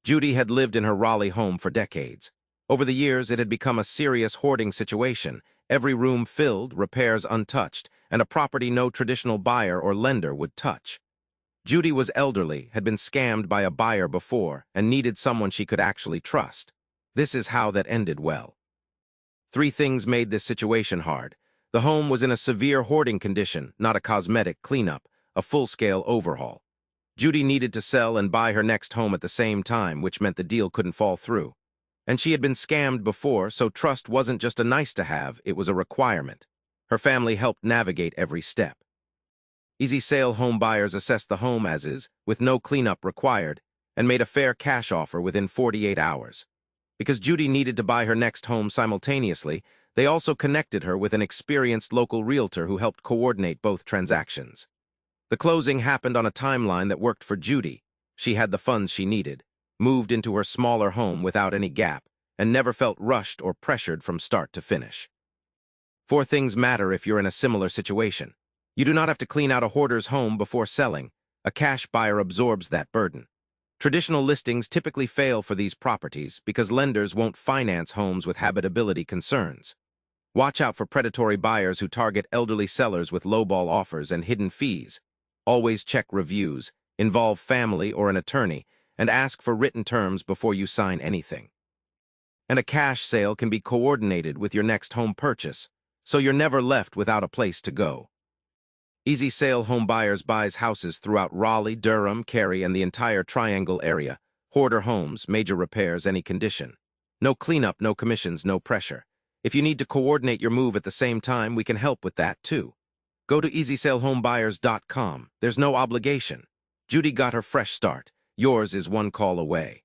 Judy had lived in her Raleigh home for decades. Over the years, it had become a serious hoarding situation, every room filled, repairs untouched, and a property no traditional buyer or lender would touch. Judy was elderly, had been scammed by a buyer before, and needed someone she could actually trust. This is how that ended well. Three things made this situation hard. The home was in a severe hoarding condition, not a cosmetic cleanup, a full-scale overhaul. Judy needed to sell and buy her next home at the same time, which meant the deal couldn't fall through. And she had been scammed before, so trust wasn't just a nice-to-have, it was a requirement. Her family helped navigate every step. Sale HomeBuyers assessed the home as is, with no cleanup required, and made a fair cash offer within 48 hours. Because Judy needed to buy her next home simultaneously, they also connected her with an experienced local realtor who helped coordinate both transactions. The closing happened on a timeline that worked for Judy. She had the funds she needed, moved into her smaller home without any gap, and never felt rushed or pressured from start to finish. Four things matter if you're in a similar situation. You do not have to clean out a hoarder's home before selling. A cash buyer absorbs that burden. Traditional listings typically fail for these properties because lenders won't finance homes with habitability concerns. Watch out for predatory buyers who target elderly sellers with lowball offers and hidden fees. Always check reviews, involve family or an attorney, and ask for written terms before you sign anything. And a cash sale can be coordinated with your next home purchase, so you're never left without a place to go. Sale HomeBuyers buys houses throughout Raleigh, Durham, Cary, and the entire Triangle area. Hoarder homes, major repairs, any condition. No cleanup, no commissions, no pressure. If you need to coordinate your move at the same time, we can help with that too. Go to EasySaleHomeBuyers.com. There's no obligation. Judy got her fresh start. Yours is one call away.